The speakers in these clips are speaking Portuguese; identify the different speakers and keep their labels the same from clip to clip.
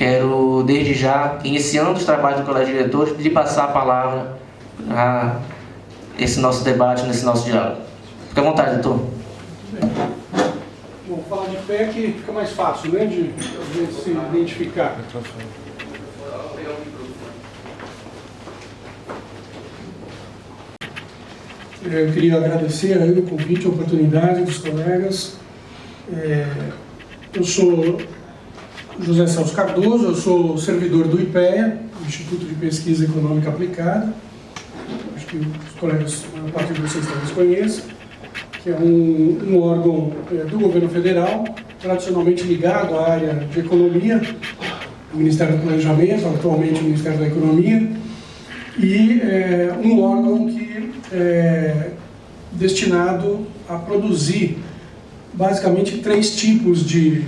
Speaker 1: quero, desde já, iniciando os trabalhos do Colégio de Diretores, pedir passar a palavra a esse nosso debate, nesse nosso diálogo. Fique à vontade, doutor.
Speaker 2: Bom, falar de pé que fica mais fácil, né, de se identificar. Eu queria agradecer aí o convite, a oportunidade dos colegas. Eu sou José Celso Cardoso, eu sou servidor do IPEA, Instituto de Pesquisa Econômica Aplicada. Acho que os colegas, a parte de vocês talvez conheçam, que é um órgão do governo federal, tradicionalmente ligado à área de economia, o Ministério do Planejamento, atualmente o Ministério da Economia, e um órgão que é destinado a produzir basicamente três tipos de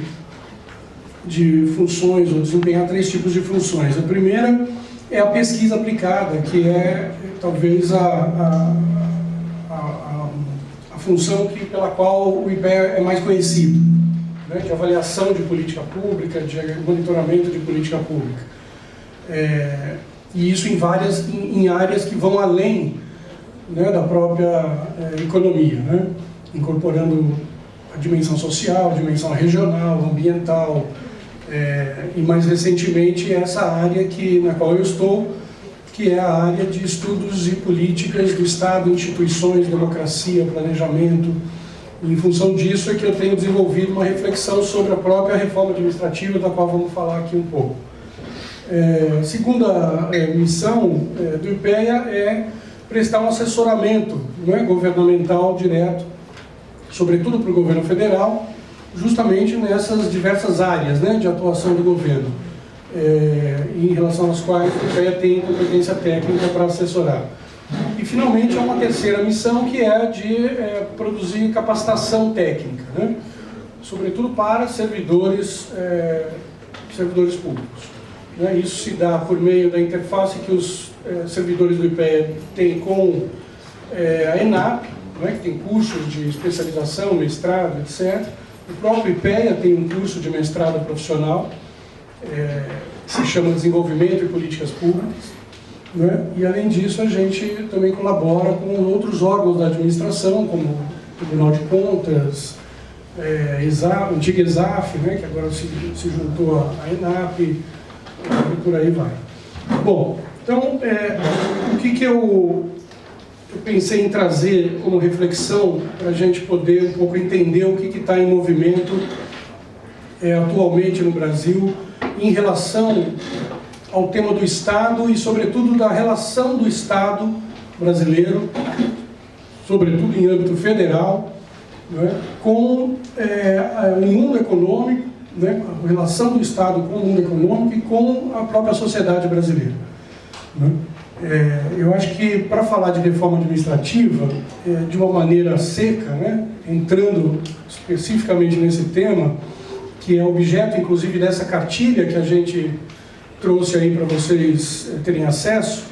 Speaker 2: funções, ou desempenhar três tipos de funções. A primeira é a pesquisa aplicada, que é talvez a função pela qual o IPEA é mais conhecido, né, de avaliação de política pública, de monitoramento de política pública. E isso em áreas que vão além, né, da própria economia, né, incorporando a dimensão social, a dimensão regional, ambiental, e mais recentemente essa área na qual eu estou, que é a área de estudos e políticas do Estado, instituições, democracia, planejamento. Em função disso é que eu tenho desenvolvido uma reflexão sobre a própria reforma administrativa, da qual vamos falar aqui um pouco. Segunda missão do IPEA é prestar um assessoramento, né, governamental direto, sobretudo para o governo federal, justamente nessas diversas áreas, né, de atuação do governo, em relação às quais o IPEA tem competência técnica para assessorar. E, finalmente, há uma terceira missão, que é de produzir capacitação técnica, né, sobretudo para servidores públicos. Né. Isso se dá por meio da interface que os servidores do IPEA têm com a ENAP, né, que tem cursos de especialização, mestrado, etc. O próprio IPEA tem um curso de mestrado profissional, que se chama Desenvolvimento e Políticas Públicas, né? E, além disso, a gente também colabora com outros órgãos da administração, como o Tribunal de Contas, antiga ESAF, né, que agora se juntou à ENAP, e por aí vai. Bom, então, o que eu pensei em trazer como reflexão para a gente poder um pouco entender o que está em movimento atualmente no Brasil em relação ao tema do Estado e, sobretudo, da relação do Estado brasileiro, sobretudo em âmbito federal, né, com o mundo econômico, né, a relação do Estado com o mundo econômico e com a própria sociedade brasileira, né. Eu acho que, para falar de reforma administrativa, de uma maneira seca, né, entrando especificamente nesse tema, que é objeto, inclusive, dessa cartilha que a gente trouxe aí para vocês terem acesso,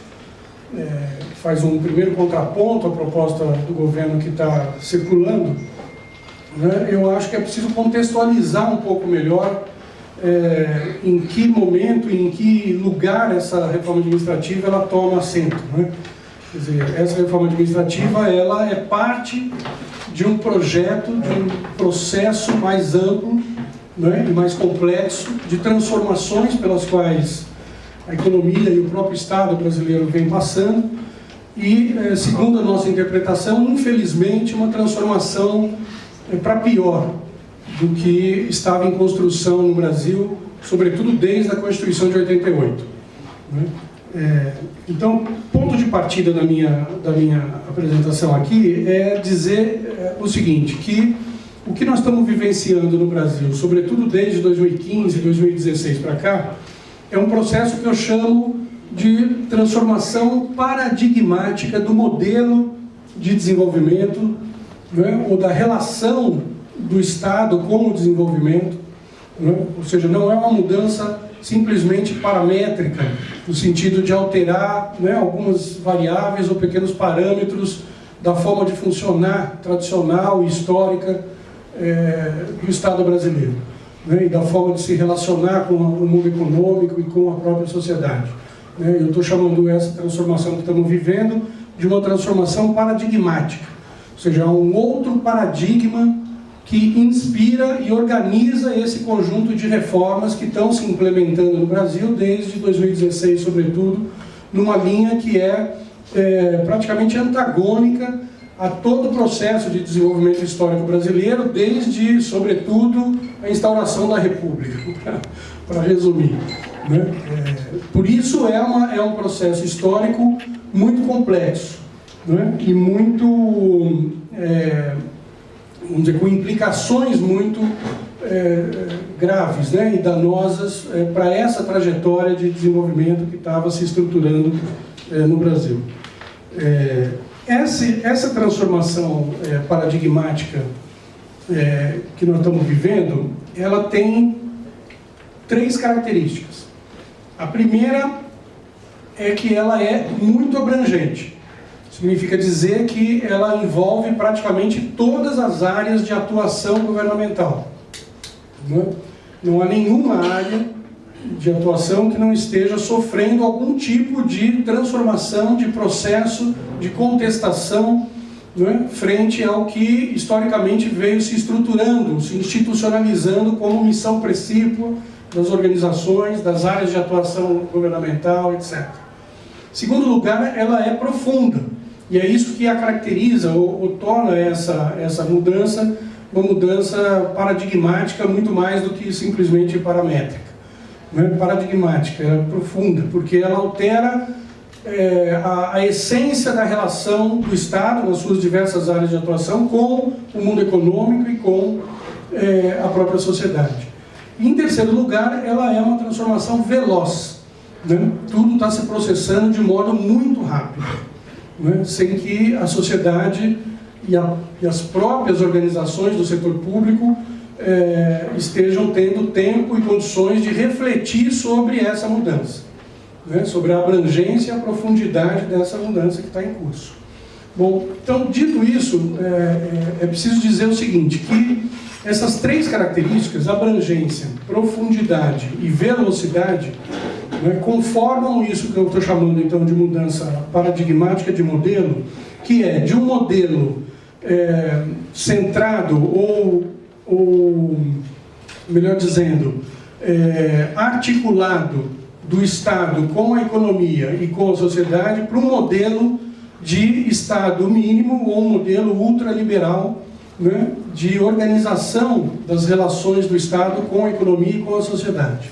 Speaker 2: faz um primeiro contraponto à proposta do governo que está circulando, né, eu acho que é preciso contextualizar um pouco melhor em que momento, em que lugar essa reforma administrativa ela toma assento, né? Quer dizer, essa reforma administrativa ela é parte de um projeto, de um processo mais amplo, né, e mais complexo de transformações pelas quais a economia e o próprio Estado brasileiro vem passando e, segundo a nossa interpretação, infelizmente, uma transformação para pior do que estava em construção no Brasil, sobretudo desde a Constituição de 88. Né? Então, ponto de partida da minha apresentação aqui é dizer o seguinte, que o que nós estamos vivenciando no Brasil, sobretudo desde 2015, 2016 para cá, é um processo que eu chamo de transformação paradigmática do modelo de desenvolvimento, né, ou da relação do Estado com o desenvolvimento, né? Ou seja, não é uma mudança simplesmente paramétrica, no sentido de alterar, né, algumas variáveis ou pequenos parâmetros da forma de funcionar tradicional e histórica do Estado brasileiro. né, e da forma de se relacionar com o mundo econômico e com a própria sociedade. Né? Eu estou chamando essa transformação que estamos vivendo de uma transformação paradigmática, ou seja, um outro paradigma que inspira e organiza esse conjunto de reformas que estão se implementando no Brasil desde 2016, sobretudo, numa linha que é praticamente antagônica a todo o processo de desenvolvimento histórico brasileiro, desde, sobretudo, a instauração da República, para resumir. Né? Por isso é um processo histórico muito complexo, né? E muito, vamos dizer, com implicações muito graves, né? E danosas para essa trajetória de desenvolvimento que estava se estruturando no Brasil. Essa transformação paradigmática que nós estamos vivendo, ela tem 3 características. A primeira é que ela é muito abrangente. Significa dizer que ela envolve praticamente todas as áreas de atuação governamental. Não há nenhuma área de atuação que não esteja sofrendo algum tipo de transformação, de processo, de contestação, né, frente ao que historicamente veio se estruturando, se institucionalizando como missão precípua das organizações, das áreas de atuação governamental, etc. Em segundo lugar, ela é profunda, e é isso que a caracteriza ou torna essa mudança uma mudança paradigmática muito mais do que simplesmente paramétrica. Não é paradigmática, é profunda, porque ela altera a essência da relação do Estado nas suas diversas áreas de atuação com o mundo econômico e com a própria sociedade. Em terceiro lugar, ela é uma transformação veloz, né? Tudo está se processando de modo muito rápido, né? Sem que a sociedade e as próprias organizações do setor público estejam tendo tempo e condições de refletir sobre essa mudança, né? Sobre a abrangência e a profundidade dessa mudança que está em curso. Bom, então, dito isso, é preciso dizer o seguinte, que essas 3 características, abrangência, profundidade e velocidade, né, conformam isso que eu estou chamando então de mudança paradigmática de modelo, que é de um modelo centrado ou melhor dizendo, articulado do Estado com a economia e com a sociedade para um modelo de Estado mínimo ou um modelo ultraliberal, né, de organização das relações do Estado com a economia e com a sociedade.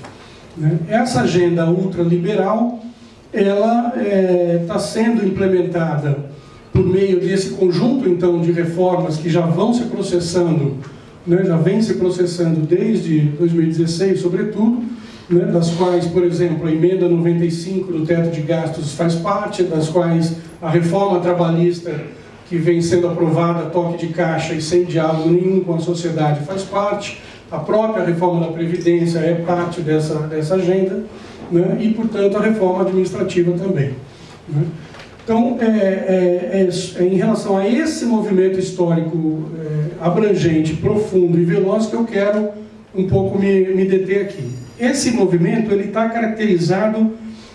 Speaker 2: Né? Essa agenda ultraliberal, ela está sendo implementada por meio desse conjunto, então, de reformas que já vão se processando, né, já vem se processando desde 2016, sobretudo, né, das quais, por exemplo, a emenda 95 do teto de gastos faz parte, das quais a reforma trabalhista que vem sendo aprovada, toque de caixa e sem diálogo nenhum com a sociedade faz parte, a própria reforma da Previdência é parte dessa agenda, né, e, portanto, a reforma administrativa também. Né. Então, em relação a esse movimento histórico abrangente, profundo e veloz que eu quero um pouco me deter aqui. Esse movimento ele está caracterizado,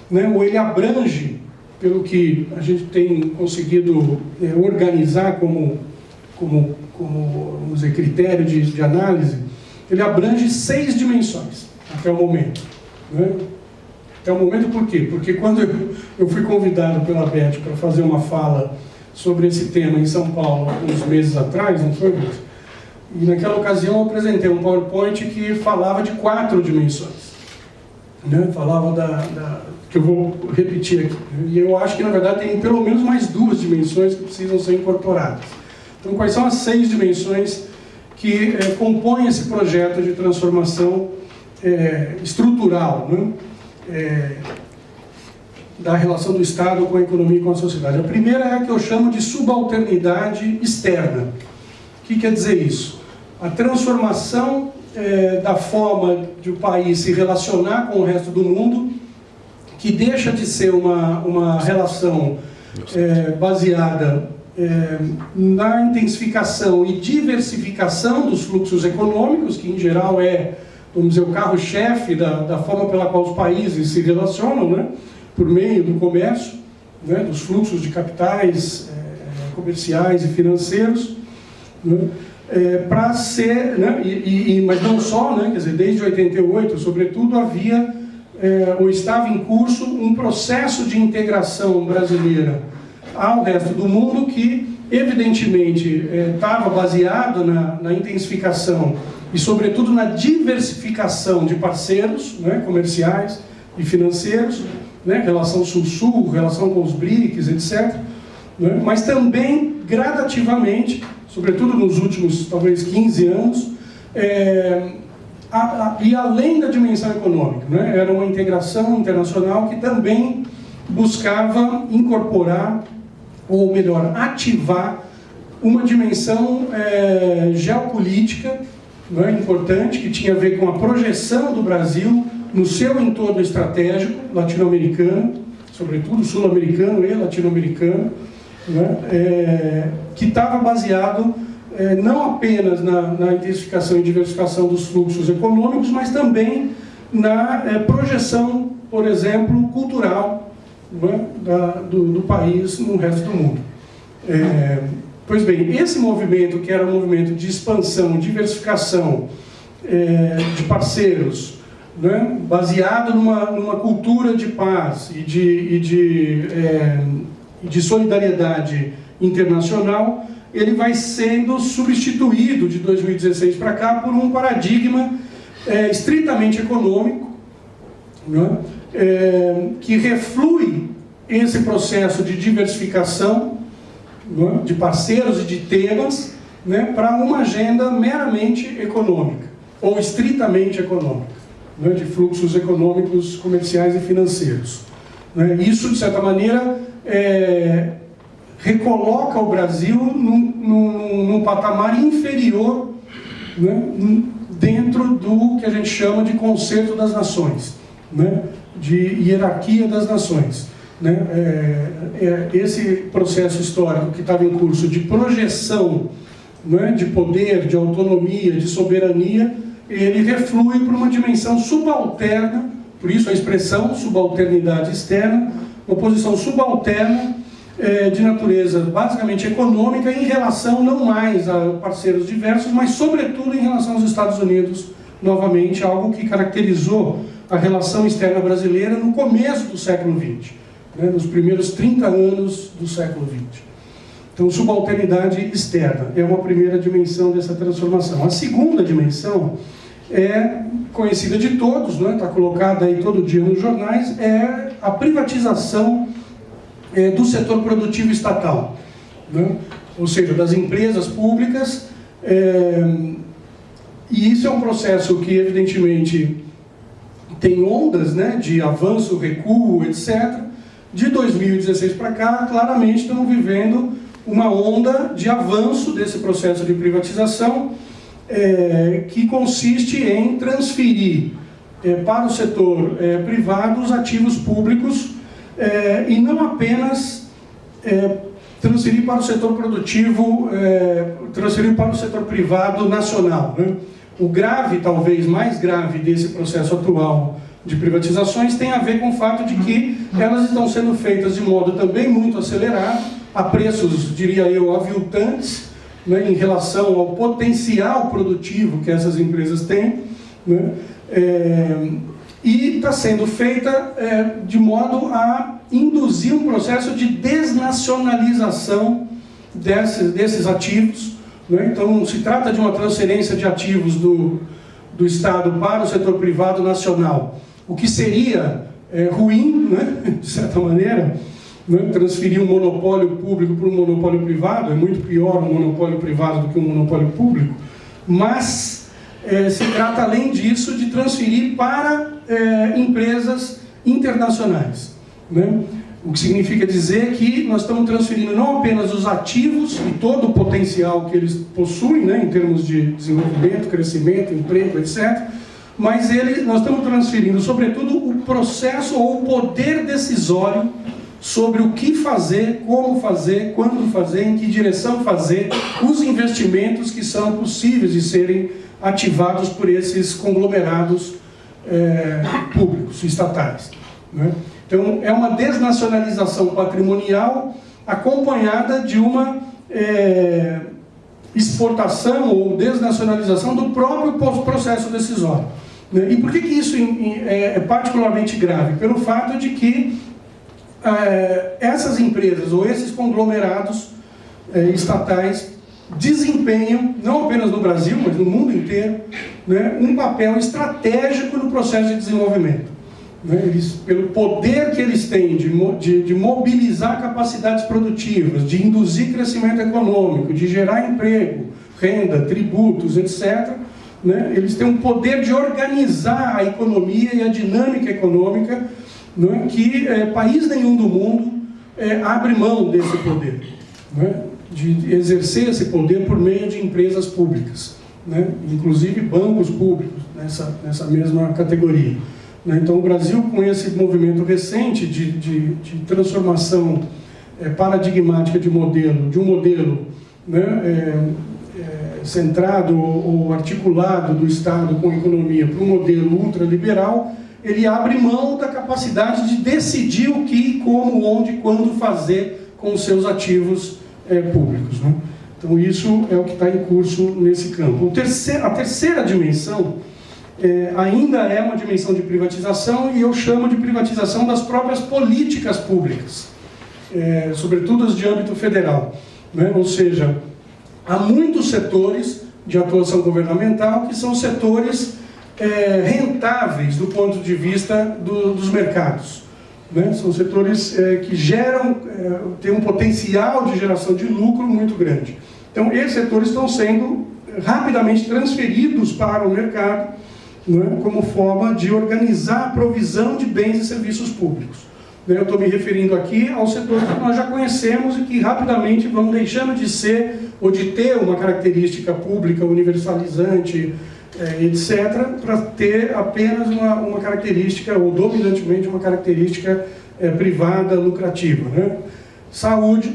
Speaker 2: né, ou ele abrange, pelo que a gente tem conseguido organizar como vamos dizer, critério de análise, ele abrange 6 dimensões até o momento. Né? Até o momento por quê? Porque quando eu fui convidado pela Beth para fazer uma fala sobre esse tema em São Paulo, uns meses atrás, não foi muito? E naquela ocasião eu apresentei um PowerPoint que falava de 4 dimensões. Né? Falava que eu vou repetir aqui. E eu acho que na verdade tem pelo menos mais 2 dimensões que precisam ser incorporadas. Então quais são as 6 dimensões que compõem esse projeto de transformação estrutural, né? Da relação do Estado com a economia e com a sociedade. A primeira é a que eu chamo de subalternidade externa. O que quer dizer isso? A transformação da forma de o país se relacionar com o resto do mundo, que deixa de ser uma relação baseada na intensificação e diversificação dos fluxos econômicos, que em geral é vamos dizer, o carro-chefe da forma pela qual os países se relacionam, né, por meio do comércio, né, dos fluxos de capitais comerciais e financeiros, né, para ser, né, mas não só, né, quer dizer, desde 88, sobretudo, havia ou estava em curso um processo de integração brasileira ao resto do mundo que, evidentemente, estava baseado na intensificação e, sobretudo, na diversificação de parceiros, né, comerciais e financeiros, né, relação Sul-Sul, relação com os BRICS, etc., né, mas também, gradativamente, sobretudo nos últimos, talvez, 15 anos, e além da dimensão econômica, né, era uma integração internacional que também buscava incorporar, ou melhor, ativar uma dimensão geopolítica, né, importante, que tinha a ver com a projeção do Brasil no seu entorno estratégico latino-americano, sobretudo sul-americano e latino-americano, né, que estava baseado não apenas na intensificação e diversificação dos fluxos econômicos, mas também na projeção, por exemplo, cultural, né, do país no resto do mundo. Pois bem, esse movimento, que era um movimento de expansão, diversificação de parceiros, né, baseado numa cultura de paz e de solidariedade internacional, ele vai sendo substituído de 2016 para cá por um paradigma estritamente econômico, né, que reflui esse processo de diversificação, né, de parceiros e de temas, né, para uma agenda meramente econômica, ou estritamente econômica, né, de fluxos econômicos, comerciais e financeiros. Né. Isso, de certa maneira, recoloca o Brasil num patamar inferior, né, dentro do que a gente chama de conceito das nações, né, de hierarquia das nações. Né, esse processo histórico que estava em curso de projeção, né, de poder, de autonomia, de soberania, ele reflui para uma dimensão subalterna, por isso a expressão subalternidade externa, uma posição subalterna de natureza basicamente econômica em relação não mais a parceiros diversos, mas sobretudo em relação aos Estados Unidos, novamente, algo que caracterizou a relação externa brasileira no começo do século XX, né, nos primeiros 30 anos do século XX. Então, subalternidade externa é uma primeira dimensão dessa transformação. A segunda dimensão é conhecida de todos, né, está colocada aí todo dia nos jornais, é a privatização do setor produtivo estatal, né, ou seja, das empresas públicas, e isso é um processo que, evidentemente, tem ondas, né, de avanço, recuo, etc. De 2016 para cá, claramente estamos vivendo uma onda de avanço desse processo de privatização, que consiste em transferir para o setor privado os ativos públicos, e não apenas transferir para o setor produtivo, transferir para o setor privado nacional, né? O grave, talvez mais grave desse processo atual de privatizações tem a ver com o fato de que elas estão sendo feitas de modo também muito acelerado, a preços, diria eu, aviltantes, né, em relação ao potencial produtivo que essas empresas têm, né, e está sendo feita de modo a induzir um processo de desnacionalização desses ativos, né? Então, se trata de uma transferência de ativos do Estado para o setor privado nacional, o que seria ruim, né, de certa maneira, né, transferir um monopólio público para um monopólio privado. É muito pior um monopólio privado do que um monopólio público, mas se trata, além disso, de transferir para empresas internacionais, né? O que significa dizer que nós estamos transferindo não apenas os ativos e todo o potencial que eles possuem, né, em termos de desenvolvimento, crescimento, emprego, etc., mas nós estamos transferindo, sobretudo, o processo ou o poder decisório sobre o que fazer, como fazer, quando fazer, em que direção fazer, os investimentos que são possíveis de serem ativados por esses conglomerados públicos, estatais, né? Então, é uma desnacionalização patrimonial acompanhada de uma exportação ou desnacionalização do próprio processo decisório, né? E por que isso é particularmente grave? Pelo fato de que essas empresas ou esses conglomerados estatais desempenham, não apenas no Brasil, mas no mundo inteiro, né, um papel estratégico no processo de desenvolvimento. Né? Pelo poder que eles têm de mobilizar capacidades produtivas, de induzir crescimento econômico, de gerar emprego, renda, tributos, etc., né? Eles têm um poder de organizar a economia e a dinâmica econômica, né, que país nenhum do mundo abre mão desse poder, né, de exercer esse poder por meio de empresas públicas, né, inclusive bancos públicos nessa mesma categoria, né. Então o Brasil, com esse movimento recente de transformação paradigmática de um modelo, né, centrado ou articulado do Estado com a economia para um modelo ultraliberal, ele abre mão da capacidade de decidir o que, como, onde, quando fazer com os seus ativos públicos, né? Então isso é o que está em curso nesse campo. A terceira dimensão ainda é uma dimensão de privatização, e eu chamo de privatização das próprias políticas públicas, sobretudo as de âmbito federal, né? Ou seja, há muitos setores de atuação governamental que são setores rentáveis do ponto de vista dos mercados, né? São setores que geram, têm um potencial de geração de lucro muito grande. Então, esses setores estão sendo rapidamente transferidos para o mercado, né, como forma de organizar a provisão de bens e serviços públicos. Eu estou me referindo aqui aos setores que nós já conhecemos e que rapidamente vão deixando de ser ou de ter uma característica pública universalizante, etc., para ter apenas uma característica, ou dominantemente uma característica privada, lucrativa, né? Saúde,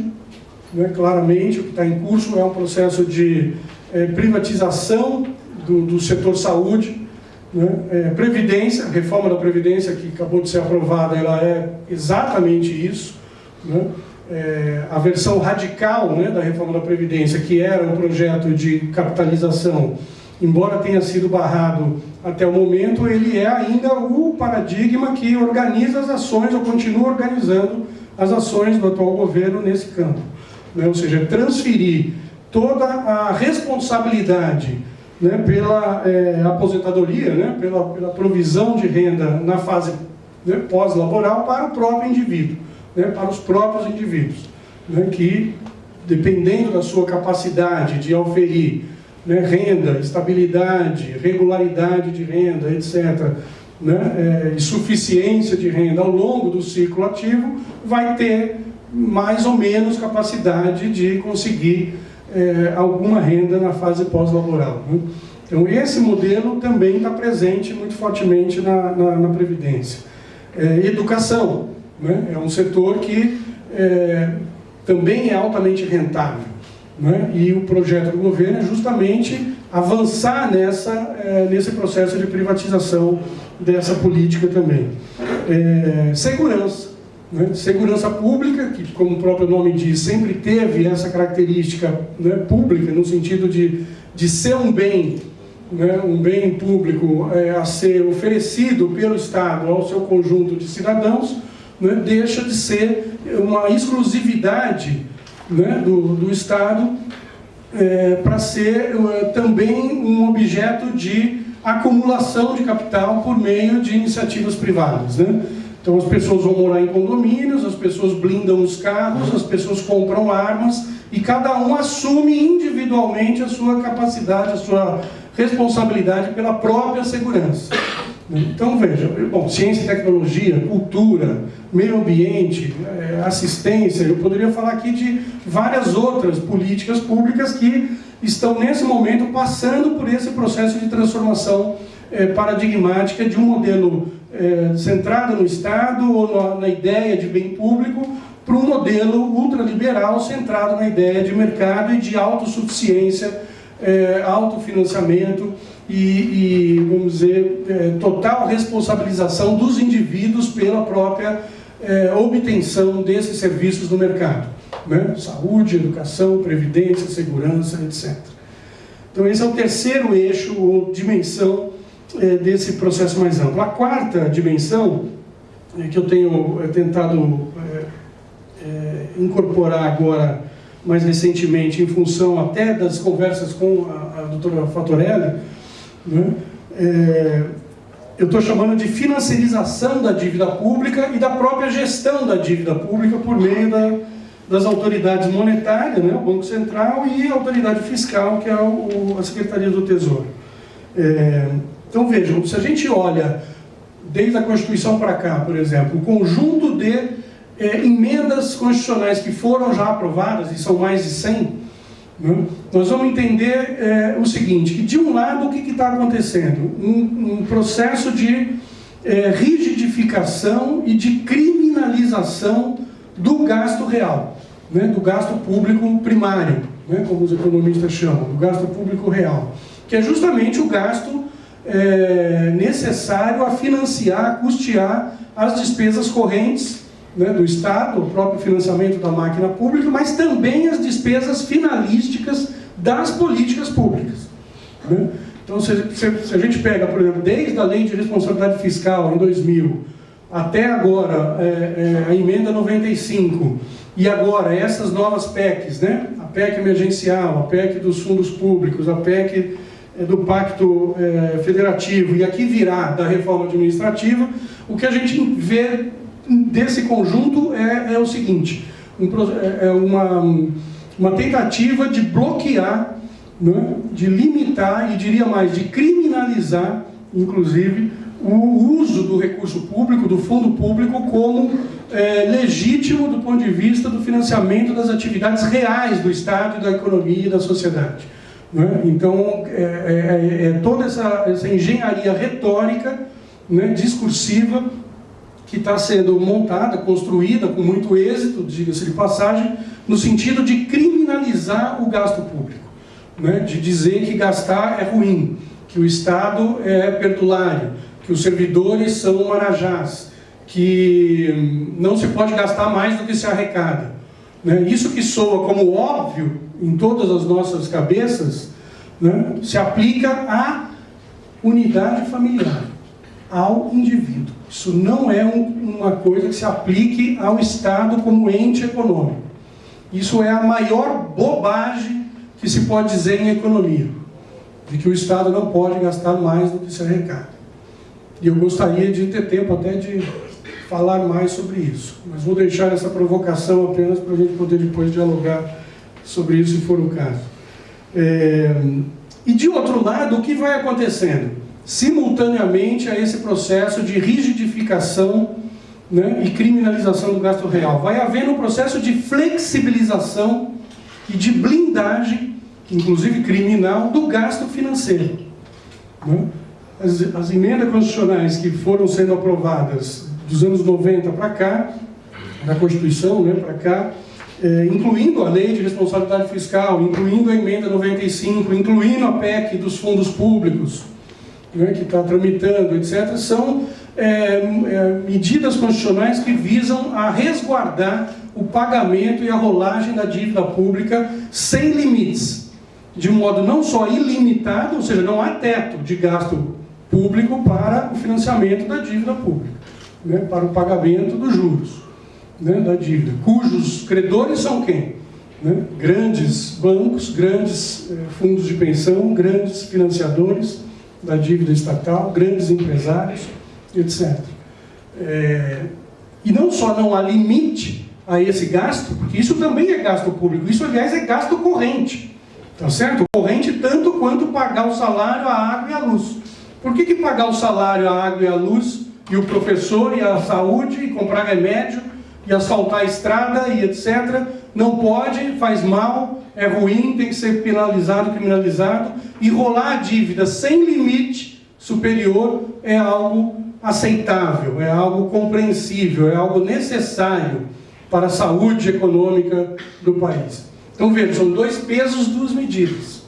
Speaker 2: né, claramente, o que está em curso é um processo de privatização do setor saúde, né? Previdência, a reforma da Previdência que acabou de ser aprovada, ela é exatamente isso, né? A versão radical, né, da reforma da Previdência, que era um projeto de capitalização, embora tenha sido barrado até o momento, ele é ainda o paradigma que organiza as ações, ou continua organizando as ações do atual governo nesse campo, né? Ou seja, transferir toda a responsabilidade, né, pela aposentadoria, né, pela provisão de renda na fase, né, pós-laboral para o próprio indivíduo, né, para os próprios indivíduos, né, que, dependendo da sua capacidade de auferir, né, renda, estabilidade, regularidade de renda, etc., né, e suficiência de renda ao longo do ciclo ativo, vai ter mais ou menos capacidade de conseguir alguma renda na fase pós-laboral, né? Então esse modelo também está presente muito fortemente na Previdência. Educação, né, é um setor que também é altamente rentável, né? E o projeto do governo é justamente avançar nesse processo de privatização dessa política também. Segurança, né? Segurança pública, que, como o próprio nome diz, sempre teve essa característica, né, pública, no sentido de ser um bem, né, um bem público a ser oferecido pelo Estado ao seu conjunto de cidadãos, né, deixa de ser uma exclusividade, né, do Estado para ser também um objeto de acumulação de capital por meio de iniciativas privadas, né? Então as pessoas vão morar em condomínios, as pessoas blindam os carros, as pessoas compram armas e cada um assume individualmente a sua capacidade, a sua responsabilidade pela própria segurança. Então veja, bom, ciência e tecnologia, cultura, meio ambiente, assistência, eu poderia falar aqui de várias outras políticas públicas que estão nesse momento passando por esse processo de transformação paradigmática de um modelo centrado no Estado ou na ideia de bem público para um modelo ultraliberal centrado na ideia de mercado e de autossuficiência, autofinanciamento e vamos dizer, total responsabilização dos indivíduos pela própria obtenção desses serviços do mercado, né? Saúde, educação, previdência, segurança, etc. Então esse é o terceiro eixo ou dimensão desse processo mais amplo. A quarta dimensão, que eu tenho tentado incorporar agora, mais recentemente, em função até das conversas com a doutora Fattorelli, né? Eu estou chamando de financiarização da dívida pública e da própria gestão da dívida pública por meio das autoridades monetárias, né? O Banco Central, e a autoridade fiscal, que é a Secretaria do Tesouro. Então vejam, se a gente olha desde a Constituição para cá, por exemplo, o conjunto de emendas constitucionais que foram já aprovadas, e são mais de 100, né? Nós vamos entender o seguinte, que de um lado o que está acontecendo? Um processo de rigidificação e de criminalização do gasto real, né? Do gasto público primário, né? Como os economistas chamam, do gasto público real, que é justamente o gasto necessário a financiar, a custear as despesas correntes, né, do Estado, o próprio financiamento da máquina pública, mas também as despesas finalísticas das políticas públicas, né? Então, se a gente pega, por exemplo, desde a Lei de Responsabilidade Fiscal, em 2000, até agora, a Emenda 95, e agora essas novas PECs, né? A PEC emergencial, a PEC dos fundos públicos, a PEC do Pacto Federativo, e aqui virá da reforma administrativa, o que a gente vê desse conjunto é o seguinte, uma tentativa de bloquear, né, de limitar e diria mais, de criminalizar, inclusive, o uso do recurso público, do fundo público, como legítimo do ponto de vista do financiamento das atividades reais do Estado e da economia e da sociedade, né? Então, toda essa engenharia retórica, né, discursiva, que está sendo montada, construída com muito êxito, diga-se de passagem, no sentido de criminalizar o gasto público, né? De dizer que gastar é ruim, que o Estado é perdulário, que os servidores são marajás, que não se pode gastar mais do que se arrecada, né? Isso que soa como óbvio em todas as nossas cabeças, né, se aplica à unidade familiar, ao indivíduo. Isso não é uma coisa que se aplique ao Estado como ente econômico. Isso é a maior bobagem que se pode dizer em economia, de que o Estado não pode gastar mais do que se arrecada. E eu gostaria de ter tempo até de falar mais sobre isso, mas vou deixar essa provocação apenas para a gente poder depois dialogar sobre isso, se for o caso. E de outro lado, o que vai acontecendo? Simultaneamente a esse processo de rigidificação, né, e criminalização do gasto real, vai havendo um processo de flexibilização e de blindagem, inclusive criminal, do gasto financeiro, né? As emendas constitucionais que foram sendo aprovadas dos anos 90 para cá, da Constituição, né, para cá, incluindo a Lei de Responsabilidade Fiscal, incluindo a Emenda 95, incluindo a PEC dos fundos públicos, né, que está tramitando, etc., são medidas constitucionais que visam a resguardar o pagamento e a rolagem da dívida pública sem limites, de modo não só ilimitado, ou seja, não há teto de gasto público para o financiamento da dívida pública, né, para o pagamento dos juros, né, da dívida, cujos credores são quem? Né? Grandes bancos, grandes fundos de pensão, grandes financiadores da dívida estatal, grandes empresários, etc. E não só não há limite a esse gasto, porque isso também é gasto público, isso aliás é gasto corrente, tá certo? Corrente tanto quanto pagar o salário, a água e a luz. Por que pagar o salário, a água e a luz, e o professor e a saúde, e comprar remédio, e asfaltar a estrada e etc., não pode, faz mal, é ruim, tem que ser penalizado, criminalizado, e rolar a dívida sem limite superior é algo aceitável, é algo compreensível, é algo necessário para a saúde econômica do país. Então, veja, são dois pesos, duas medidas,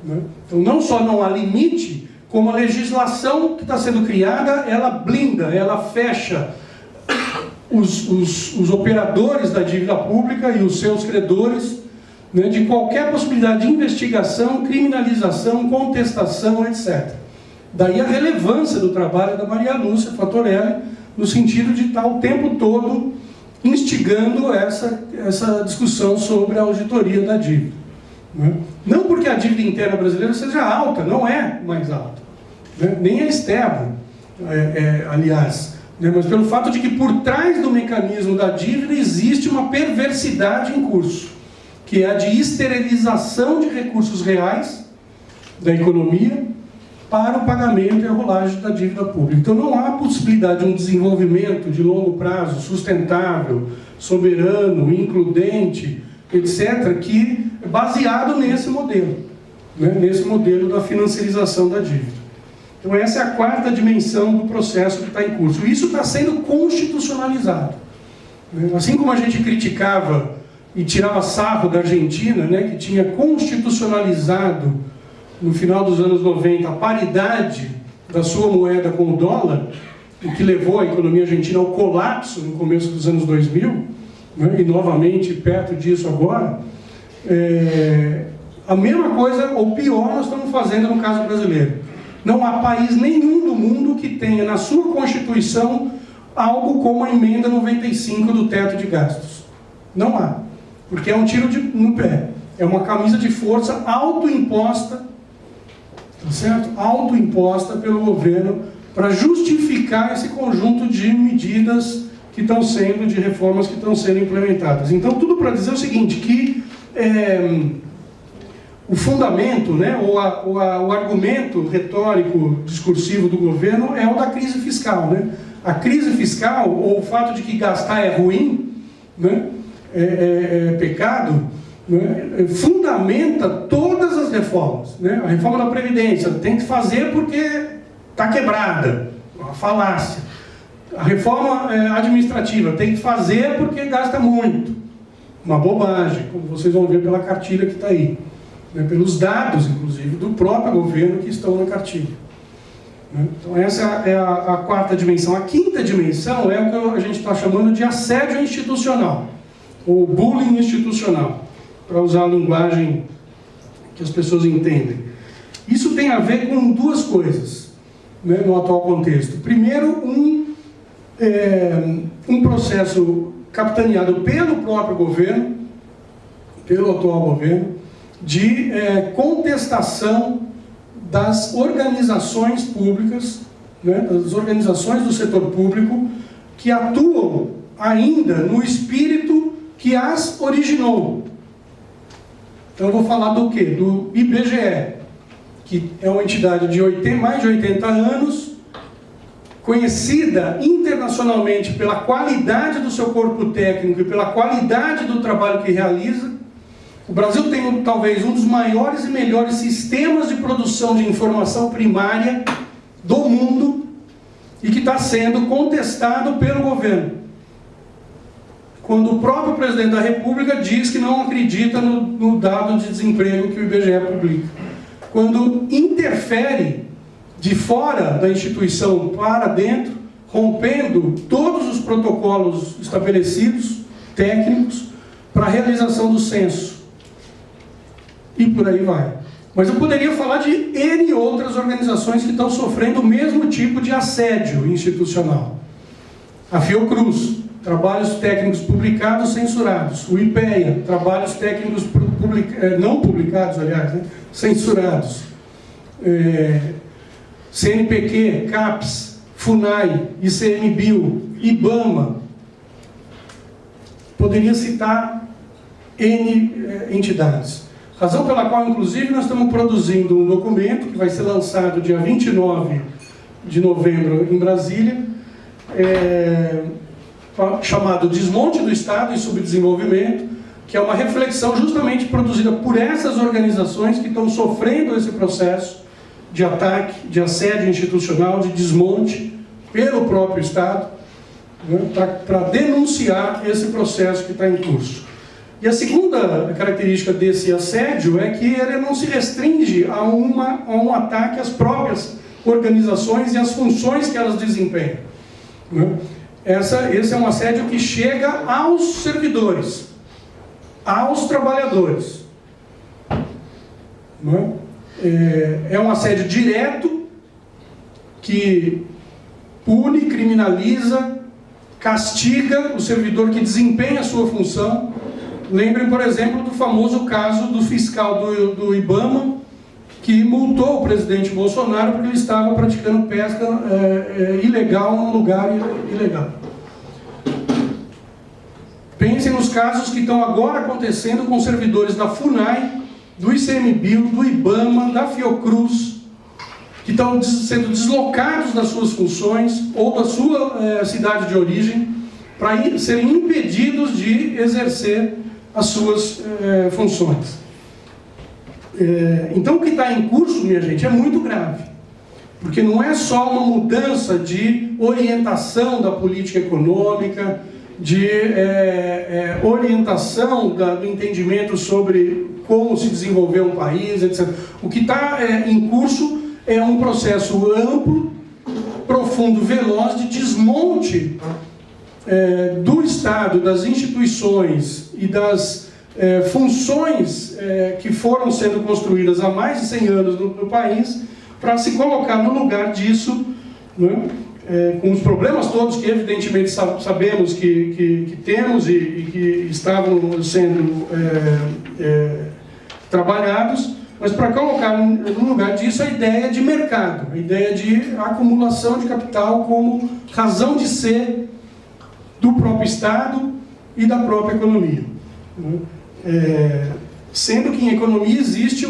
Speaker 2: né? Então, não só não há limite, como a legislação que está sendo criada, ela blinda, ela fecha os operadores da dívida pública e os seus credores, né, de qualquer possibilidade de investigação, criminalização, contestação, etc. Daí a relevância do trabalho da Maria Lúcia Fattorelli, no sentido de estar o tempo todo instigando essa discussão sobre a auditoria da dívida, né? Não porque a dívida interna brasileira seja alta, não é mais alta, né? Nem a externa, aliás, né? Mas pelo fato de que por trás do mecanismo da dívida existe uma perversidade em curso, que é a de esterilização de recursos reais da economia para o pagamento e a rolagem da dívida pública. Então não há possibilidade de um desenvolvimento de longo prazo, sustentável, soberano, includente, etc., que é baseado nesse modelo, né? Nesse modelo da financiarização da dívida. Então essa é a quarta dimensão do processo que está em curso. Isso está sendo constitucionalizado, né? Assim como a gente criticava e tirava sarro da Argentina, né, que tinha constitucionalizado no final dos anos 90 a paridade da sua moeda com o dólar, o que levou a economia argentina ao colapso no começo dos anos 2000, né, e novamente perto disso agora, a mesma coisa, ou pior, nós estamos fazendo no caso brasileiro. Não há país nenhum do mundo que tenha na sua Constituição algo como a emenda 95 do teto de gastos. Não há. Porque é um tiro no pé. É uma camisa de força autoimposta, tá certo? Autoimposta pelo governo para justificar esse conjunto de medidas que estão sendo, de reformas que estão sendo implementadas. Então, tudo para dizer o seguinte, que o fundamento, né, o argumento retórico, discursivo do governo é o da crise fiscal, né? A crise fiscal, ou o fato de que gastar é ruim, né, é pecado, né, fundamenta todas as reformas, né? A reforma da Previdência tem que fazer porque está quebrada, uma falácia. A reforma administrativa tem que fazer porque gasta muito, uma bobagem, como vocês vão ver pela cartilha que está aí, né, pelos dados, inclusive, do próprio governo que estão na cartilha. Então essa é a quarta dimensão. A quinta dimensão é o que a gente está chamando de assédio institucional, ou bullying institucional, para usar a linguagem que as pessoas entendem. Isso tem a ver com duas coisas, né, no atual contexto. Primeiro, um processo capitaneado pelo próprio governo, pelo atual governo, de contestação das organizações públicas, né, das organizações do setor público que atuam ainda no espírito que as originou. Então eu vou falar do quê? Do IBGE, que é uma entidade de mais de 80 anos, conhecida internacionalmente pela qualidade do seu corpo técnico e pela qualidade do trabalho que realiza. O Brasil tem talvez um dos maiores e melhores sistemas de produção de informação primária do mundo e que está sendo contestado pelo governo, quando o próprio presidente da República diz que não acredita no dado de desemprego que o IBGE publica, quando interfere de fora da instituição para dentro, rompendo todos os protocolos estabelecidos, técnicos, para a realização do censo. E por aí vai. Mas eu poderia falar de N outras organizações que estão sofrendo o mesmo tipo de assédio institucional. A Fiocruz, trabalhos técnicos publicados censurados. O IPEA, trabalhos técnicos não publicados, aliás, né, censurados. CNPq, CAPES, FUNAI, ICMBio, IBAMA. Poderia citar N entidades. Razão pela qual, inclusive, nós estamos produzindo um documento que vai ser lançado dia 29 de novembro em Brasília, chamado Desmonte do Estado e Subdesenvolvimento, que é uma reflexão justamente produzida por essas organizações que estão sofrendo esse processo de ataque, de assédio institucional, de desmonte pelo próprio Estado, né, para denunciar esse processo que está em curso. E a segunda característica desse assédio é que ele não se restringe a um ataque às próprias organizações e às funções que elas desempenham, né? Esse é um assédio que chega aos servidores, aos trabalhadores, né? É um assédio direto que pune, criminaliza, castiga o servidor que desempenha a sua função. Lembrem, por exemplo, do famoso caso do fiscal do IBAMA, que multou o presidente Bolsonaro porque ele estava praticando pesca ilegal num lugar ilegal. Pensem nos casos que estão agora acontecendo com servidores da FUNAI, do ICMBio, do IBAMA, da Fiocruz, que estão sendo deslocados das suas funções ou da sua cidade de origem para serem impedidos de exercer as suas funções. Então o que está em curso, minha gente, é muito grave, porque não é só uma mudança de orientação da política econômica, de orientação do entendimento sobre como se desenvolver um país, etc. O que está em curso é um processo amplo, profundo, veloz de desmonte do Estado, das instituições e das funções que foram sendo construídas há mais de 100 anos no país, para se colocar no lugar disso, né, com os problemas todos que evidentemente sabemos que temos e que estavam sendo trabalhados, mas para colocar no lugar disso a ideia de mercado, a ideia de acumulação de capital como razão de ser do próprio Estado e da própria economia, né? Sendo que em economia existe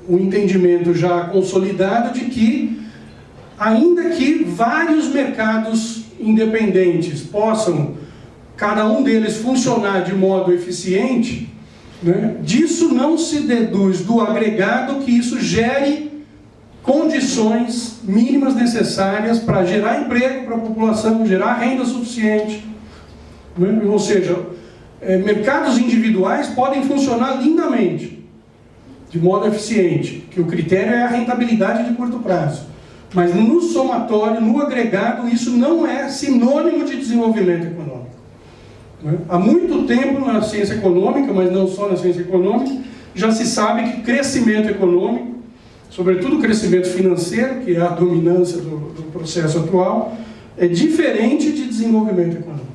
Speaker 2: um entendimento já consolidado de que, ainda que vários mercados independentes possam, cada um deles, funcionar de modo eficiente, né, disso não se deduz do agregado que isso gere condições mínimas necessárias para gerar emprego para a população, gerar renda suficiente. Ou seja, mercados individuais podem funcionar lindamente, de modo eficiente, que o critério é a rentabilidade de curto prazo. Mas no somatório, no agregado, isso não é sinônimo de desenvolvimento econômico. Há muito tempo na ciência econômica, mas não só na ciência econômica, já se sabe que crescimento econômico, sobretudo o crescimento financeiro, que é a dominância do processo atual, é diferente de desenvolvimento econômico.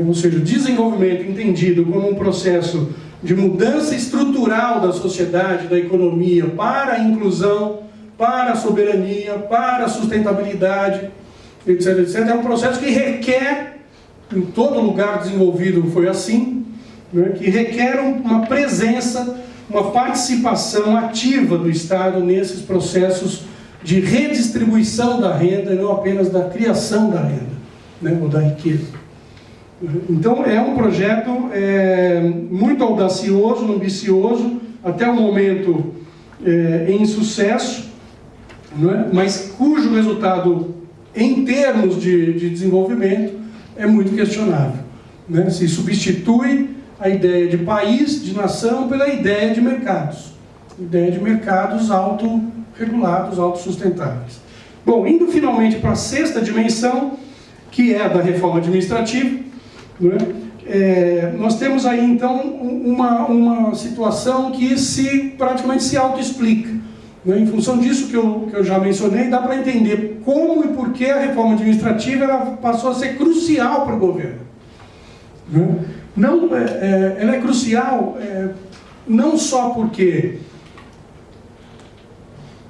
Speaker 2: Ou seja, o desenvolvimento entendido como um processo de mudança estrutural da sociedade, da economia, para a inclusão, para a soberania, para a sustentabilidade, etc., etc., é um processo que requer, em todo lugar desenvolvido foi assim, né, que requer uma presença, uma participação ativa do Estado nesses processos de redistribuição da renda e não apenas da criação da renda, né, ou da riqueza. Então é um projeto muito audacioso, ambicioso, até o momento em sucesso, não é? Mas cujo resultado em termos de desenvolvimento é muito questionável, né? Se substitui a ideia de país, de nação, pela ideia de mercados autorregulados, autossustentáveis. Bom, indo finalmente para a sexta dimensão, que é a da reforma administrativa, nós temos aí então uma situação que praticamente se auto-explica, né? Em função disso que eu já mencionei, dá para entender como e por que a reforma administrativa ela passou a ser crucial para o governo, né? Ela é crucial não só porque,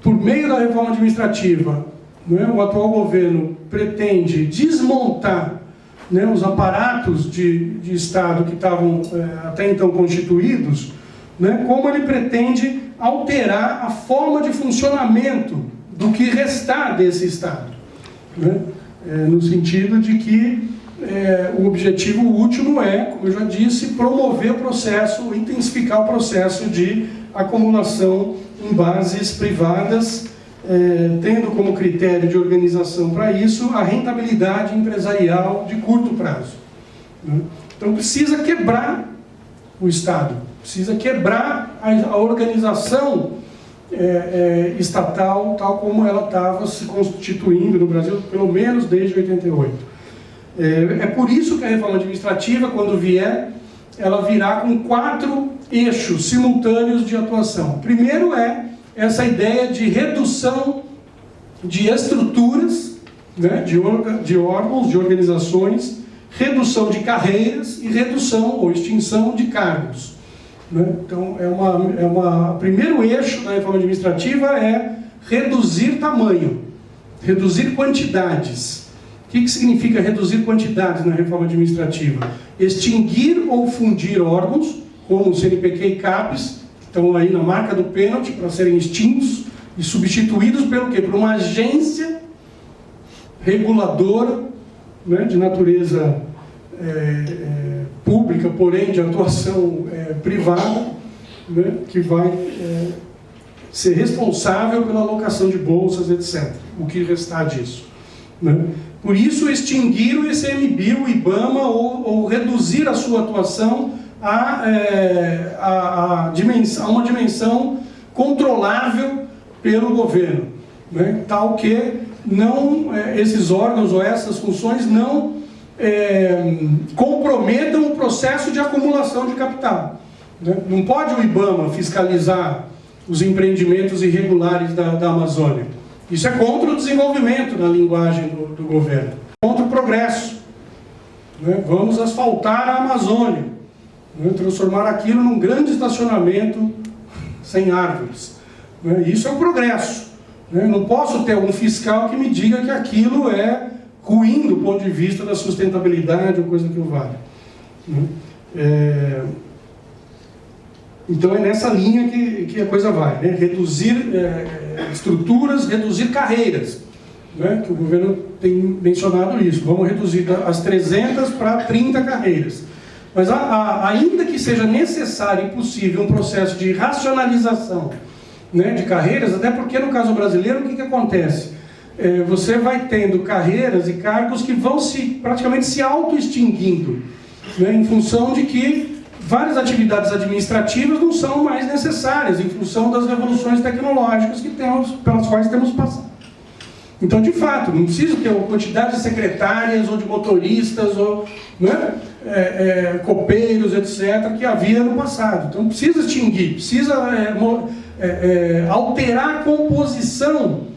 Speaker 2: por meio da reforma administrativa, né, o atual governo pretende desmontar, né, os aparatos de Estado que estavam até então constituídos, né, como ele pretende alterar a forma de funcionamento do que restar desse Estado, né, no sentido de que o objetivo último é, como eu já disse, promover o processo, intensificar o processo de acumulação em bases privadas tendo como critério de organização para isso a rentabilidade empresarial de curto prazo. Então precisa quebrar o Estado, precisa quebrar a organização estatal, tal como ela estava se constituindo no Brasil, pelo menos desde 88. É por isso que a reforma administrativa, quando vier, ela virá com 4 eixos simultâneos de atuação. Primeiro é essa ideia de redução de estruturas, né, de órgãos, de organizações, redução de carreiras e redução ou extinção de cargos. Né? Então, o primeiro eixo da reforma administrativa é reduzir tamanho, reduzir quantidades. O que significa reduzir quantidades na reforma administrativa? Extinguir ou fundir órgãos, como o CNPq e CAPES, que estão aí na marca do pênalti para serem extintos e substituídos pelo quê? Por uma agência reguladora, né, de natureza pública, porém de atuação privada, né, que vai ser responsável pela alocação de bolsas, etc. O que restar disso. Né? Por isso, extinguir o ICMBio, o IBAMA, ou reduzir a sua atuação a uma dimensão controlável pelo governo, né? Tal que esses órgãos ou essas funções não comprometam o processo de acumulação de capital. Né? Não pode o IBAMA fiscalizar os empreendimentos irregulares da Amazônia. Isso é contra o desenvolvimento na linguagem do governo, contra o progresso. Né? Vamos asfaltar a Amazônia, né? Transformar aquilo num grande estacionamento sem árvores. Né? Isso é o progresso. Né? Não posso ter um fiscal que me diga que aquilo é ruim do ponto de vista da sustentabilidade ou coisa que o valha. Né? Então é nessa linha que a coisa vai, né? Reduzir estruturas, reduzir carreiras, né? Que o governo tem mencionado isso. Vamos reduzir as 300 para 30 carreiras. Mas ainda que seja necessário e possível um processo de racionalização, né, de carreiras, até porque no caso brasileiro o que acontece? Você vai tendo carreiras e cargos que vão praticamente se auto-extinguindo, né, em função de que várias atividades administrativas não são mais necessárias, em função das revoluções tecnológicas pelas quais temos passado. Então, de fato, não precisa ter uma quantidade de secretárias, ou de motoristas, ou, né, copeiros, etc., que havia no passado. Então, precisa extinguir, precisa alterar a composição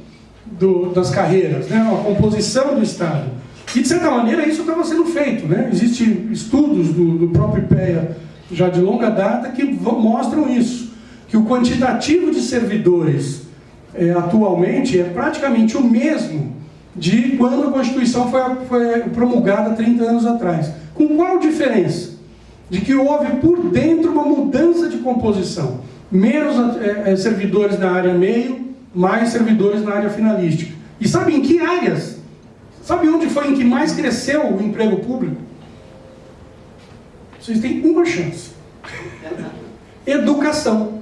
Speaker 2: das carreiras, né, a composição do Estado. E, de certa maneira, isso estava sendo feito. Né? Existem estudos do próprio IPEA, já de longa data, que mostram isso, que o quantitativo de servidores atualmente é praticamente o mesmo de quando a Constituição foi promulgada 30 anos atrás. Com qual diferença? De que houve por dentro uma mudança de composição. Menos servidores na área meio, mais servidores na área finalística. E sabe em que áreas? Sabe onde foi em que mais cresceu o emprego público? Vocês têm uma chance. Educação.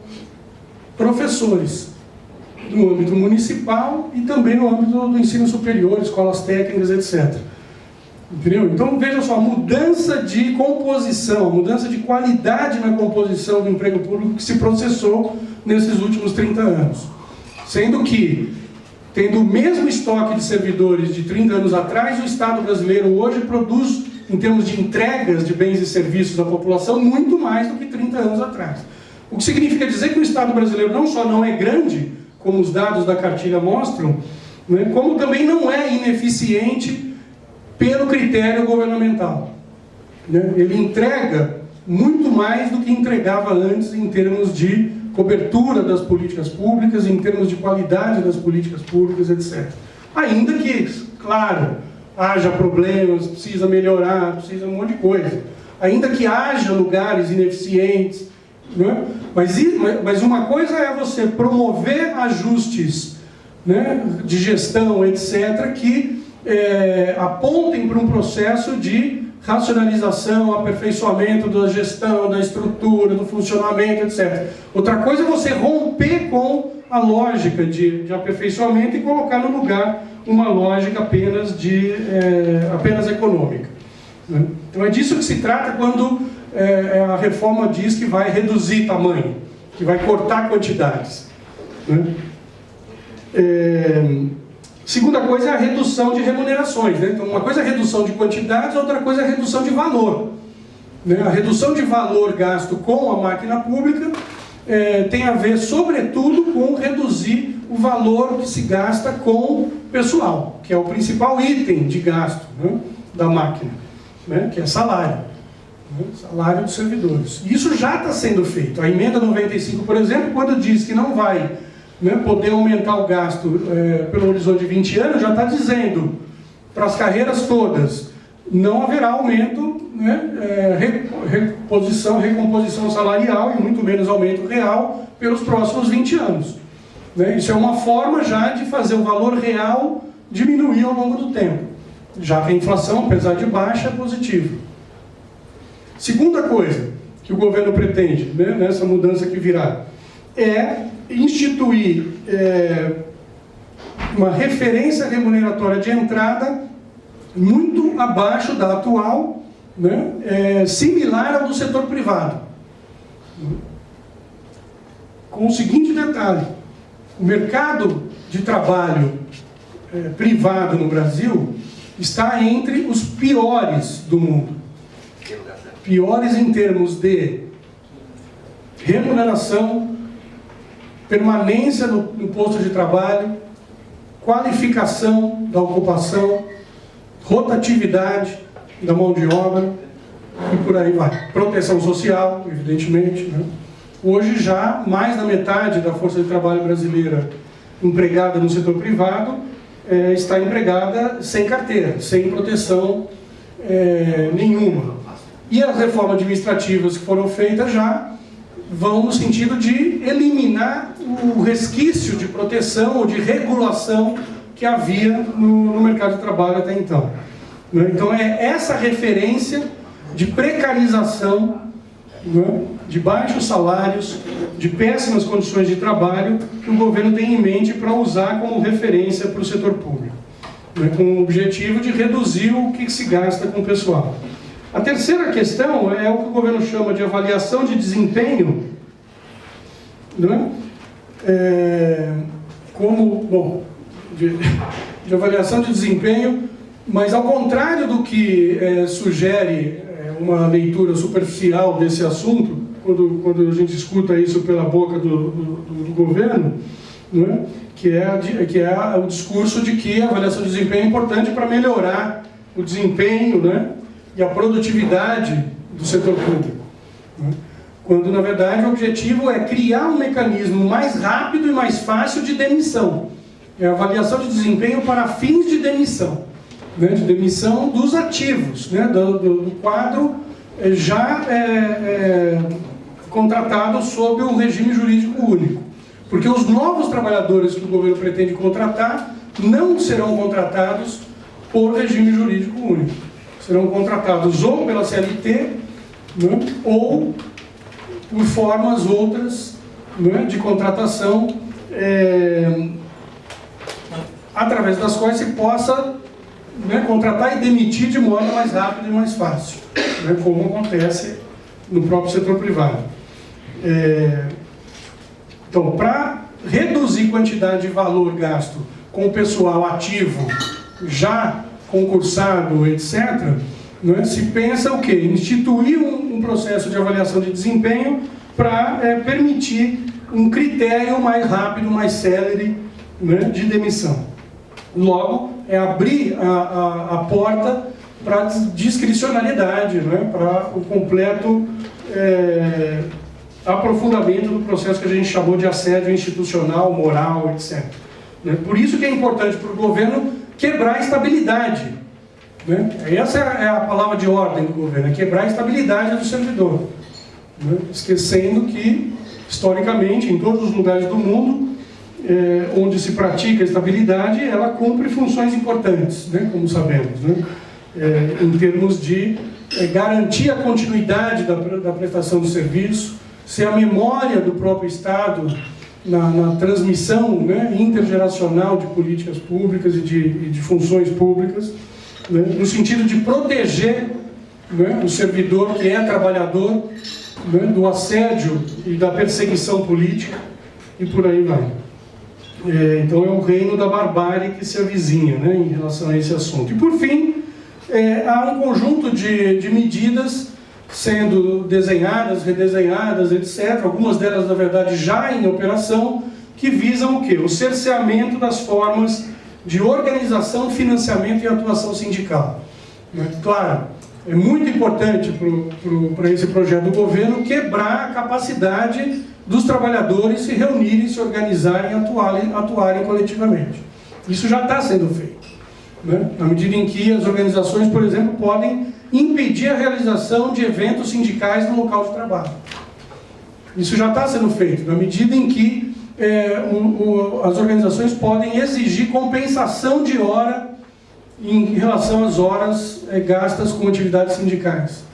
Speaker 2: Professores. No âmbito municipal e também no âmbito do ensino superior, escolas técnicas, etc. Entendeu? Então, veja só, a mudança de composição, a mudança de qualidade na composição do emprego público que se processou nesses últimos 30 anos. Sendo que, tendo o mesmo estoque de servidores de 30 anos atrás, o Estado brasileiro hoje produz, em termos de entregas de bens e serviços à população, muito mais do que 30 anos atrás. O que significa dizer que o Estado brasileiro não só não é grande, como os dados da cartilha mostram, né, como também não é ineficiente pelo critério governamental. Né? Ele entrega muito mais do que entregava antes em termos de cobertura das políticas públicas, em termos de qualidade das políticas públicas, etc. Ainda que, claro, haja problemas, precisa melhorar, precisa um monte de coisa. Ainda que haja lugares ineficientes, né? Mas uma coisa é você promover ajustes, né, de gestão, etc., que apontem para um processo de racionalização, aperfeiçoamento da gestão, da estrutura, do funcionamento, etc. Outra coisa é você romper com a lógica de aperfeiçoamento e colocar no lugar uma lógica apenas econômica. Né? Então é disso que se trata quando a reforma diz que vai reduzir tamanho, que vai cortar quantidades. Né? Segunda coisa é a redução de remunerações. Né? Então, uma coisa é a redução de quantidades, outra coisa é a redução de valor. Né? A redução de valor gasto com a máquina pública tem a ver, sobretudo, com reduzir o valor que se gasta com o pessoal, que é o principal item de gasto, né, da máquina, né, que é salário. Né, salário dos servidores. Isso já está sendo feito. A emenda 95, por exemplo, quando diz que não vai, né, poder aumentar o gasto pelo horizonte de 20 anos, já está dizendo para as carreiras todas, não haverá aumento, né, recomposição salarial e muito menos aumento real pelos próximos 20 anos. Né? Isso é uma forma já de fazer o valor real diminuir ao longo do tempo, já que a inflação, apesar de baixa, é positiva. Segunda coisa que o governo pretende, né, nessa mudança que virá, é instituir uma referência remuneratória de entrada muito abaixo da atual, né, similar ao do setor privado. Com o seguinte detalhe: o mercado de trabalho privado no Brasil está entre os piores do mundo. Piores em termos de remuneração, permanência no posto de trabalho, qualificação da ocupação, rotatividade da mão de obra e por aí vai. Proteção social, evidentemente. Né? Hoje já mais da metade da força de trabalho brasileira empregada no setor privado está empregada sem carteira, sem proteção nenhuma. E as reformas administrativas que foram feitas já vão no sentido de eliminar o resquício de proteção ou de regulação que havia no mercado de trabalho até então. Então é essa referência de precarização, né, de baixos salários, de péssimas condições de trabalho que o governo tem em mente para usar como referência para o setor público, né, com o objetivo de reduzir o que se gasta com o pessoal. A terceira questão é o que o governo chama de avaliação de desempenho, né? De avaliação de desempenho, mas ao contrário do que sugere uma leitura superficial desse assunto, quando a gente escuta isso pela boca do governo, né? que é o discurso de que a avaliação de desempenho é importante para melhorar o desempenho, né? E a produtividade do setor público, né? Quando, na verdade, o objetivo é criar um mecanismo mais rápido e mais fácil de demissão. É a avaliação de desempenho para fins de demissão, né? De demissão dos ativos, né? do quadro já contratado sob o regime jurídico único. Porque os novos trabalhadores que o governo pretende contratar não serão contratados por regime jurídico único. Serão contratados ou pela CLT, né, ou por formas outras, né, de contratação, através das quais se possa, né, contratar e demitir de modo mais rápido e mais fácil, né, como acontece no próprio setor privado. Então, para reduzir quantidade de valor gasto com o pessoal ativo já concursado, etc., né, se pensa o quê? Instituir um processo de avaliação de desempenho para permitir um critério mais rápido, mais célere, né, de demissão. Logo, é abrir a porta para a discricionalidade, né, para o completo aprofundamento do processo que a gente chamou de assédio institucional, moral, etc. Né? Por isso que é importante para o governo quebrar a estabilidade. Né? Essa é a palavra de ordem do governo, é quebrar a estabilidade do servidor. Né? Esquecendo que, historicamente, em todos os lugares do mundo, onde se pratica a estabilidade, ela cumpre funções importantes, né? Como sabemos. Né? em termos de garantir a continuidade da prestação do serviço, ser a memória do próprio Estado na transmissão, né, intergeracional de políticas públicas e de funções públicas, né, no sentido de proteger, né, o servidor que é trabalhador, né, do assédio e da perseguição política, e por aí vai. Então é o reino da barbárie que se avizinha, né, em relação a esse assunto. E por fim, há um conjunto de medidas sendo desenhadas, redesenhadas, etc., algumas delas, na verdade, já em operação, que visam o quê? O cerceamento das formas de organização, financiamento e atuação sindical. Claro, é muito importante para esse projeto do governo quebrar a capacidade dos trabalhadores se reunirem, se organizarem e atuarem coletivamente. Isso já está sendo feito, né? Na medida em que as organizações, por exemplo, podem impedir a realização de eventos sindicais no local de trabalho. Isso já está sendo feito, na medida em que as organizações podem exigir compensação de hora em relação às horas gastas com atividades sindicais.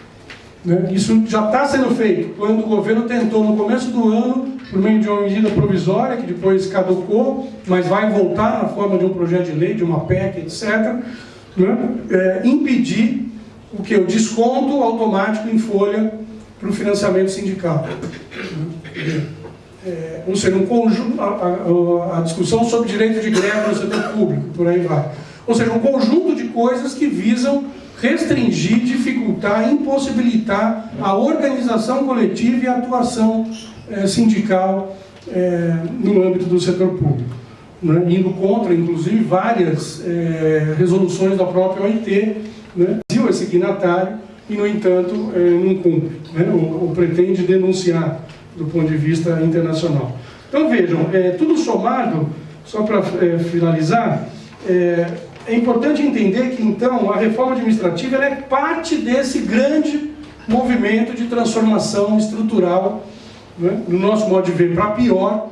Speaker 2: Né? Isso já está sendo feito, quando o governo tentou, no começo do ano, por meio de uma medida provisória, que depois caducou, mas vai voltar na forma de um projeto de lei, de uma PEC, etc., né? Impedir o desconto automático em folha para o financiamento sindical. Ou seja, um conjunto, a discussão sobre direito de greve no setor público, por aí vai. Ou seja, um conjunto de coisas que visam restringir, dificultar, impossibilitar a organização coletiva e a atuação sindical no âmbito do setor público, né? Indo contra, inclusive, várias resoluções da própria OIT, né? Viu esse signatário e, no entanto, não cumpre, né? ou pretende denunciar do ponto de vista internacional. Então, vejam, tudo somado, só para finalizar, é importante entender que, então, a reforma administrativa ela é parte desse grande movimento de transformação estrutural, né, no nosso modo de ver, para pior,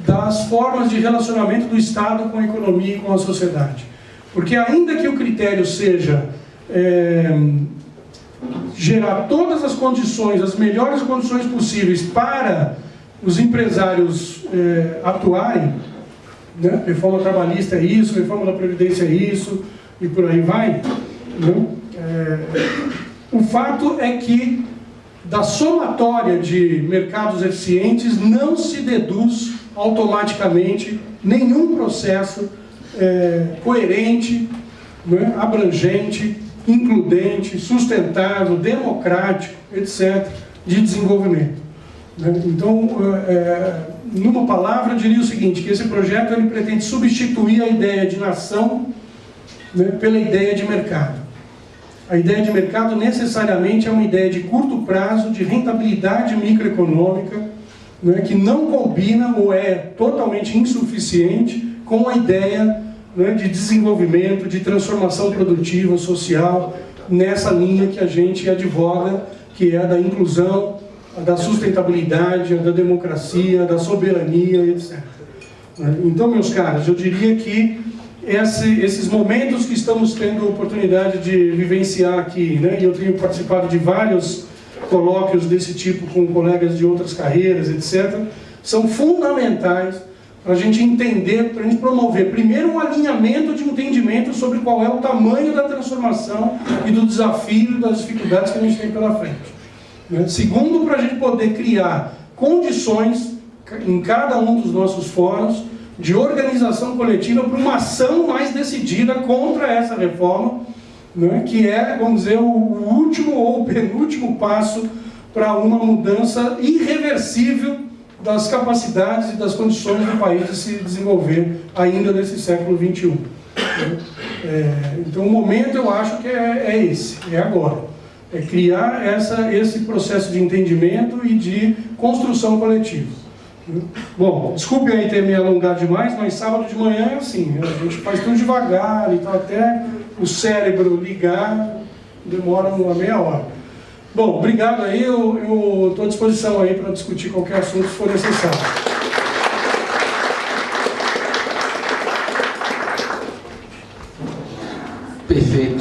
Speaker 2: das formas de relacionamento do Estado com a economia e com a sociedade. Porque ainda que o critério seja gerar todas as condições, as melhores condições possíveis para os empresários atuarem, né? Reforma trabalhista é isso, reforma da Previdência é isso, e por aí vai, né? O fato é que da somatória de mercados eficientes não se deduz automaticamente nenhum processo coerente, né? Abrangente, includente, sustentável, democrático, etc., de desenvolvimento. Então, numa palavra, eu diria o seguinte, que esse projeto ele pretende substituir a ideia de nação, né, pela ideia de mercado. A ideia de mercado necessariamente é uma ideia de curto prazo, de rentabilidade microeconômica, né, que não combina ou é totalmente insuficiente com a ideia, né, de desenvolvimento, de transformação produtiva, social, nessa linha que a gente advoga, que é a da inclusão, a da sustentabilidade, a da democracia, a da soberania, etc. Então, meus caros, eu diria que esses momentos que estamos tendo a oportunidade de vivenciar aqui, né, e eu tenho participado de vários colóquios desse tipo com colegas de outras carreiras, etc., são fundamentais para a gente entender, para a gente promover, primeiro, um alinhamento de entendimento sobre qual é o tamanho da transformação e do desafio e das dificuldades que a gente tem pela frente. Segundo, para a gente poder criar condições em cada um dos nossos fóruns de organização coletiva para uma ação mais decidida contra essa reforma, né, que é, vamos dizer, o último ou o penúltimo passo para uma mudança irreversível das capacidades e das condições do país de se desenvolver ainda nesse século XXI. Então, o momento, eu acho que é esse, é agora. É criar esse processo de entendimento e de construção coletiva. Bom, desculpe aí ter me alongado demais, mas sábado de manhã é assim, a gente faz tudo devagar, então até o cérebro ligar demora uma meia hora. Bom, obrigado aí, eu estou à disposição aí para discutir qualquer assunto se for necessário.
Speaker 1: Perfeito.